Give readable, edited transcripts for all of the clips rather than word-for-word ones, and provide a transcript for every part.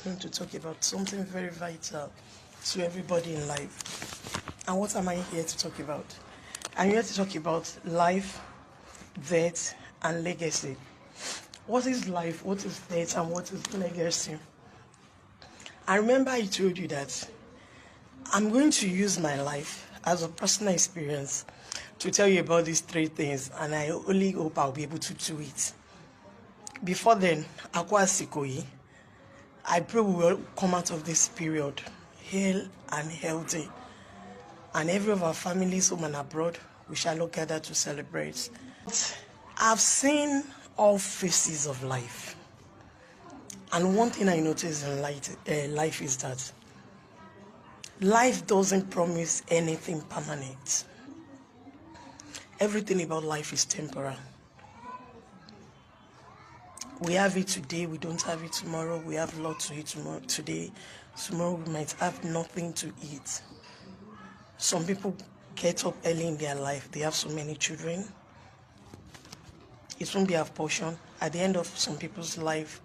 going to talk about something very vital to everybody in life. And what am I here to talk about? I'm here to talk about life, death, and legacy. What is life, what is death, and what is legacy? I remember I told you that I'm going to use my life as a personal experience to tell you about these three things, and I only hope I'll be able to do it. Before then, Akwa Sikoyi, I pray we will come out of this period hale and healthy, and every of our families, home and abroad, we shall all gather to celebrate. I've seen all phases of life, and one thing I noticed in life is that life doesn't promise anything permanent. Everything about life is temporal. We have it today, we don't have it tomorrow. We have a lot to eat today. Tomorrow we might have nothing to eat. Some people get up early in their life. They have so many children. It won't be a portion. At the end of some people's life,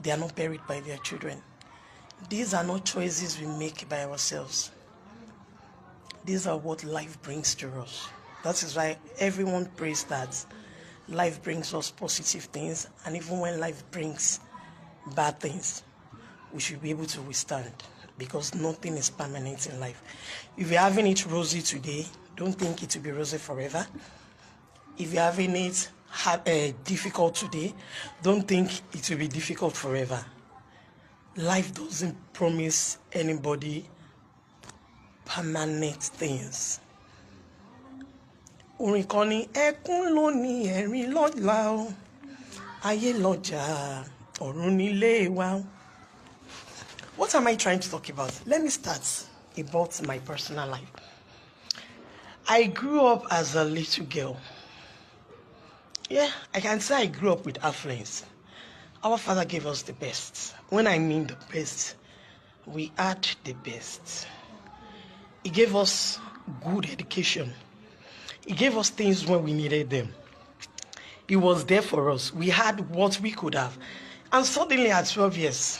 they are not buried by their children. These are not choices we make by ourselves. These are what life brings to us. That is why everyone prays that life brings us positive things, and even when life brings bad things, we should be able to withstand, because nothing is permanent in life. If you're having it rosy today, don't think it will be rosy forever. If you're having it difficult today, don't think it will be difficult forever. Life doesn't promise anybody permanent things. Orin kan ní ẹkún lónìí ẹ̀rín lọ́la o, ayé lọ́jà ọ̀run nílé wa. What am I trying to talk about? Let me start about my personal life. I grew up as a little girl. Yeah, I can say I grew up with affluence. Our father gave us the best. When I mean the best, we had the best. He gave us good education. He gave us things when we needed them. He was there for us. We had what we could have. And suddenly at 12 years,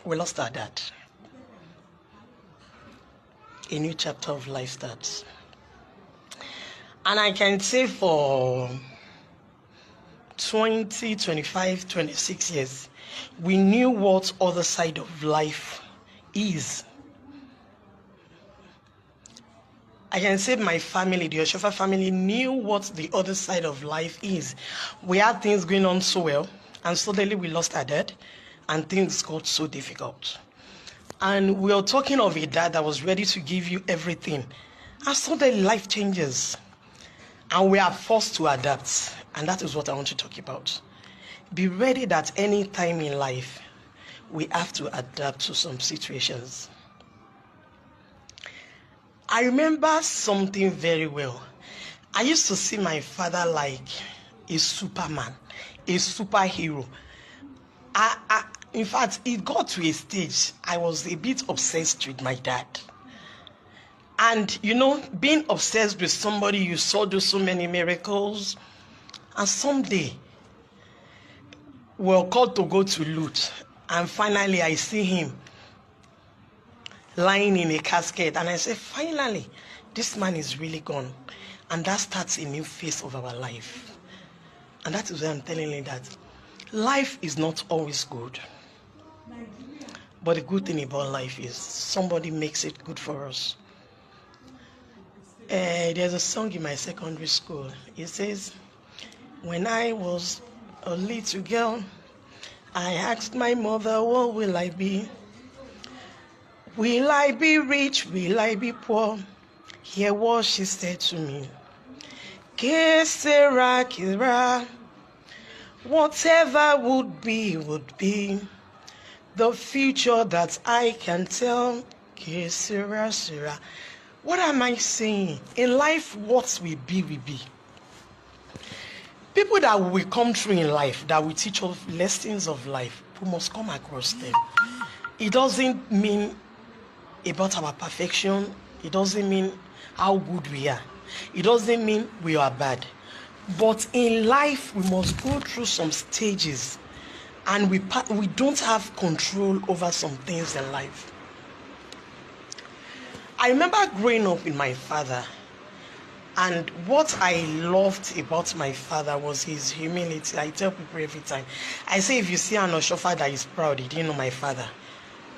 we lost our dad. A new chapter of life starts. And I can say for 20, 25, 26 years, we knew what other side of life is. I can say my family, the Oshoffa family, knew what the other side of life is. We had things going on so well, and suddenly we lost our dad, and things got so difficult. And we are talking of a dad that was ready to give you everything, and suddenly life changes, and we are forced to adapt. And that is what I want to talk about. Be ready that any time in life, we have to adapt to some situations. I remember something very well. I used to see my father like a Superman, a superhero. In fact, it got to a stage I was a bit obsessed with my dad. And you know, being obsessed with somebody you saw do so many miracles, and someday we're called to go to loot, and finally I see him lying in a casket, and I say, finally, this man is really gone. And that starts a new phase of our life. And that is why I'm telling you that life is not always good. But the good thing about life is somebody makes it good for us. There's a song in my secondary school. It says, when I was a little girl, I asked my mother, what will I be? Will I be rich? Will I be poor? Hear what she said to me. Que sera, kira. Whatever would be, would be. The future that I can tell. Que sera, sera. What am I saying? In life, what will be, will be. People that will come through in life, that will teach us lessons of life, we must come across them. It doesn't mean about our perfection. It doesn't mean how good we are. It doesn't mean we are bad. But in life, we must go through some stages and we don't have control over some things in life. I remember growing up with my father, and what I loved about my father was his humility. I tell people every time, I say, if you see an Oshoffa that is proud, he didn't know my father.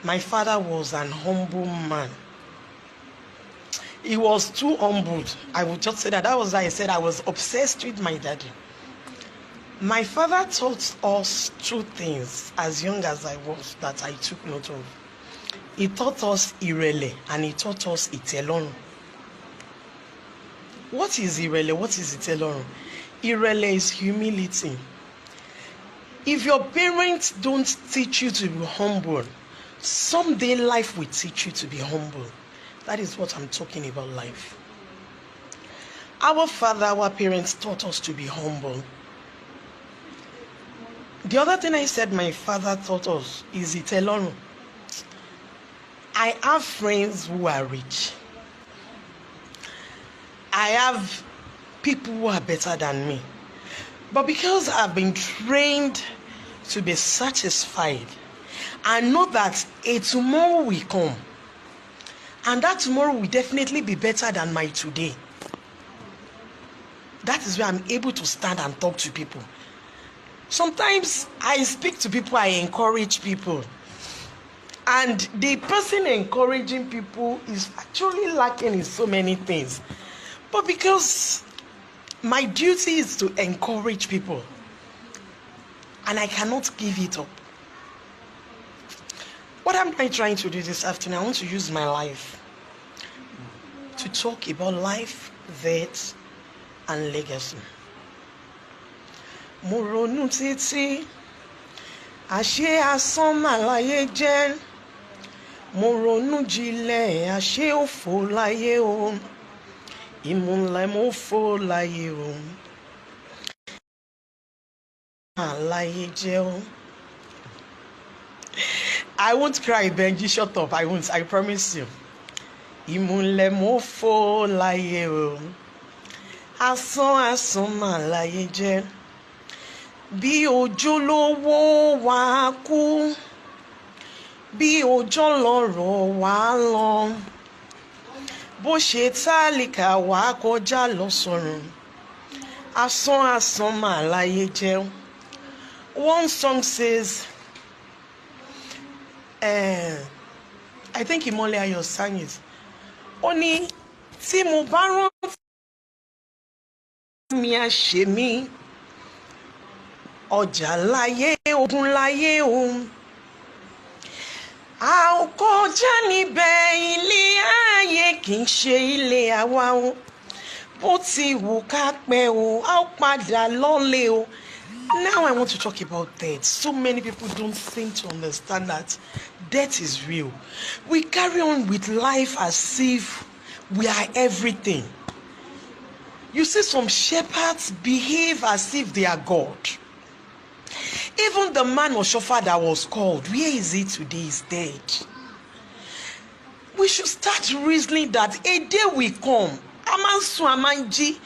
My father was an humble man. He was too humbled. I would just say that. That was why I said I was obsessed with my daddy. My father taught us two things as young as I was that I took note of. He taught us Irele and he taught us Itelorun. What is Irele? What is Itelorun? Irele is humility. If your parents don't teach you to be humble, someday life will teach you to be humble. That is what I'm talking about, life. Our father, our parents taught us to be humble. The other thing I said my father taught us is Itelorun. I have friends who are rich. I have people who are better than me. But because I've been trained to be satisfied, I know that a tomorrow will come. And that tomorrow will definitely be better than my today. That is where I'm able to stand and talk to people. Sometimes I speak to people, I encourage people. And the person encouraging people is actually lacking in so many things. But because my duty is to encourage people, and I cannot give it up. What am I trying to do this afternoon? I want to use my life to talk about life, death, and legacy. Mo ronú títí, àṣé asán mà láyé jẹ́. Mo ronú jinlẹ̀, àṣé òfò láyé o. Ìmùlẹ̀ mo fò láyé o. Láyé jẹ́ o. I won't cry, Benji. Shut up. I won't. I promise you. Ìmùlẹ̀ mo fò láyé o. Asán mà láyé jẹ́. Bí òjò lówó wá kú, bí òjò lọ́rọ̀ wá lọ, bó ṣe tálíkà wá kọjá lọ sọ́run. Asán mà láyé jẹ́. One song says, I think Imole Ayo sang it. Ó ní tí mo bá rántí mi á ṣe mí, ọjà láyé ogun láyé o. A ò kọjá níbẹ̀, ilé ayé kì í ṣe ilé àwa o. Bó ti wù ká pẹ́ o, a ó padà lọ́lé o. Now I want to talk about death. So many people don't seem to understand that death is real. We carry on with life as if we are everything. You see, some shepherds behave as if they are God. Even the man Oshoffa that was called, where is he today? Is dead. We should start reasoning that a day will come. Amansu Amanji,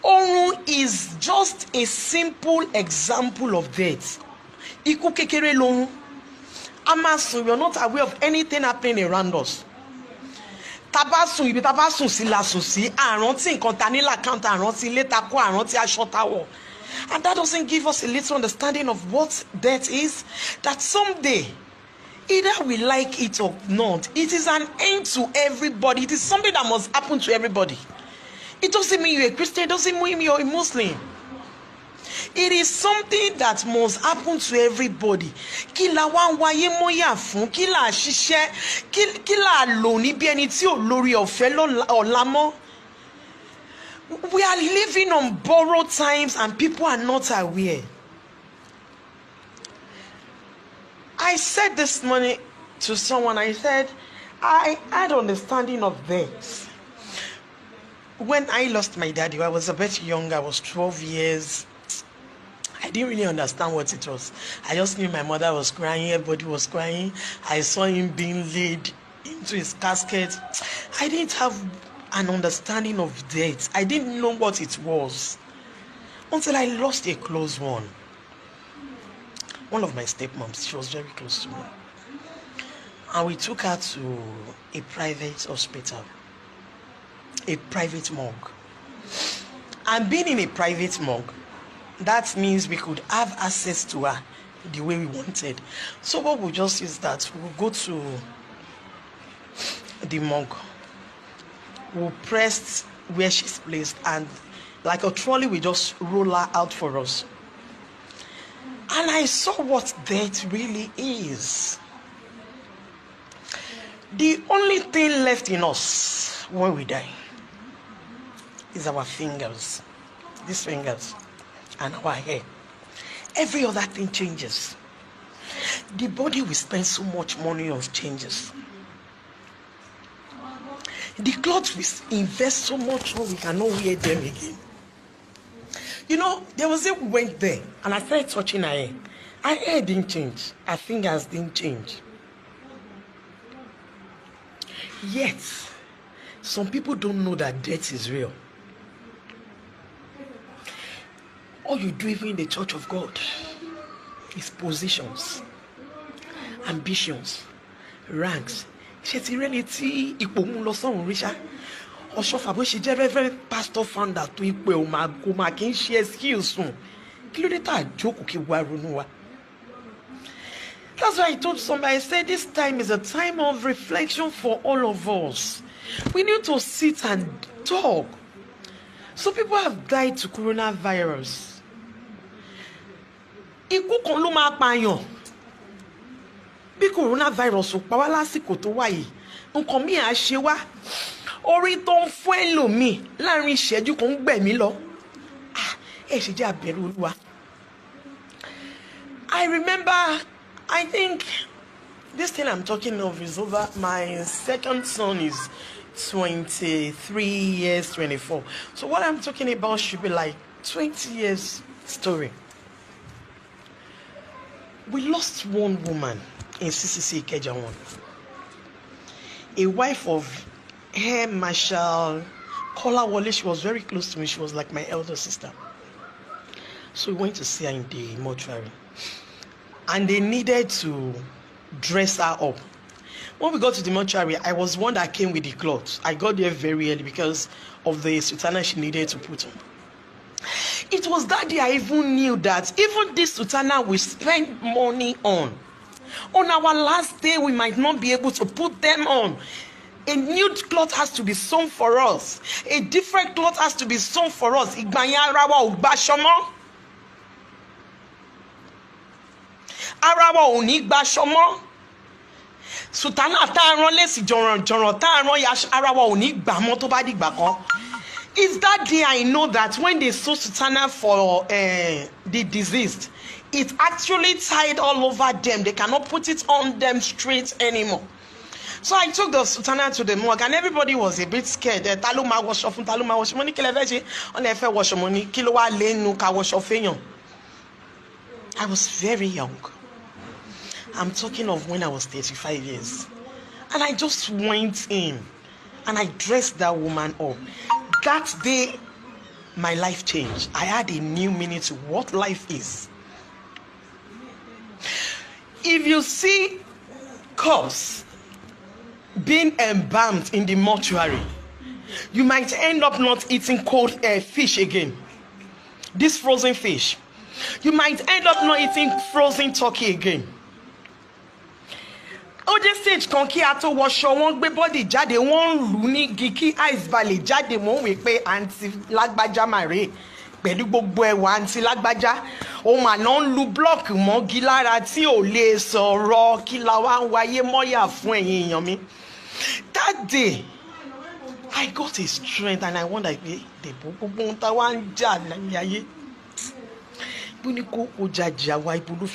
Orun is just a simple example of death. Iku kekere lorun. Amansu, we are not aware of anything happening around us. Tabasun, ibi tabasun si lasun si, àrántí nǹkan ta ní l'account, àrántí ilé ta kó, àrántí aṣọ ta wọ̀. And that doesn't give us a little understanding of what death is. That someday, either we like it or not, it is an end to everybody. It is something that must happen to everybody. It doesn't mean you're a Christian. It doesn't mean you're a Muslim. It is something that must happen to everybody. Kí la wá ń wáyé mọ́yà fún? Kí la ṣiṣẹ́? Kí la lò ní bí ẹni tí ò lórí ọ̀fẹ́ ọ̀la mọ́? We are living on borrowed times and people are not aware. I said this morning to someone, I said, I had understanding of this. When I lost my daddy, I was a bit young, I was 12 years. I didn't really understand what it was. I just knew my mother was crying, everybody was crying. I saw him being laid into his casket. I didn't have an understanding of death. I didn't know what it was until I lost a close one. one of my stepmoms. She was very close to me. And we took her to a private hospital, a private morgue. And being in a private morgue, that means we could have access to her the way we wanted. So what we'll just is that we'll go to the morgue, we'll press where she's placed, and like a trolley will just roll her out for us. And I saw what death really is. The only thing left in us when we die is our fingers, these fingers, and our hair. Every other thing changes. The body we spend so much money on changes. The clothes we invest so much on, we cannot wear them again. You know, there was a we went there and I started touching her hair. Her hair didn't change. Her fingers didn't change. Yet, some people don't know that death is real. All you do even in the church of God is positions, ambitions, ranks. Ṣé ti rẹ́ni tí ipò mú lọ sọ́run rí ṣá? Oshoffa bó ṣe jẹ́ reverend pastor founder tó ipò ẹ̀ kò máa kí ń ṣe excuse fún. Kí ló dé tá a jókòó kí wá ronú wa? That's why I told somebody, I said this time is a time of reflection for all of us. We need to sit and talk. So people have died to coronavirus. Ikú kan ló máa pààyàn. Bí coronavirus ò pa wá lásìkò tó wà yìí, nǹkan míì á ṣe wá. Orí tó ń fún ẹlòmíì láàrin ìṣẹ́jú kan ń gbẹ̀mí lọ. Ẹ ṣe jẹ́ àbẹ̀rù Olúwa. I remember, I think this thing I'm talking of is over. My second son is 23 years, 24. So what I'm talking about should be like 20 years story. We lost one woman in CCC Ikeja 1. A wife of Air Marshal Kolawole. She was very close to me. She was like my elder sister. So we went to see her in the mortuary. And they needed to dress her up. When we got to the mortuary, I was one that came with the clothes. I got there very early because of the sultana she needed to put on. It was that day I even knew that even this sultana we spend money on our last day, we might not be able to put them on. A new cloth has to be sewn for us. A different cloth has to be sewn for us. Ìgbà yẹn ara wa ò gbaṣọ mọ́. Ara wa ò ní gbaṣọ mọ́. Sultana tá a rán lẹ́sì jọ̀rọ̀jọ̀rọ̀ tá a rán ya ara wa ò ní gbà mọ́ tó bá dìgbà kan. It's that day I know that when they sew sultana for the deceased, it actually tied all over them. They cannot put it on them straight anymore. So I took the sultana to the morgue and everybody was a bit scared. Talo ma wash off, talo ma wash money, kile veje, on efe wash money, kilo wa lenu ka wash off enyon. I was very young. I'm talking of when I was 35 years. And I just went in and I dressed that woman up. That day, my life changed. I had a new meaning to what life is. If you see corpse being embalmed in the mortuary, you might end up not eating cold fish again. This frozen fish. You might end up not eating frozen turkey again. Ó dé stage kan kí a tó wọṣọ wọ́n gbé body jáde wọ́n lù ní gíkí ice valley jáde wọ́n wí pé àǹtí lágbájá màrè pẹ̀lú gbogbo ẹwà àǹtí lágbájá òun àná ń lu block mọ́gi lára tí ò lè sọ̀rọ̀ kí la wá ń wáyé mọ́yà fún ẹ̀yin èèyàn mi. That day I got a strength and I wonder pé dèbò gbogbo ohun tá wá ń jà láyé ayé bó ní kó o jàjà wá ibùdó.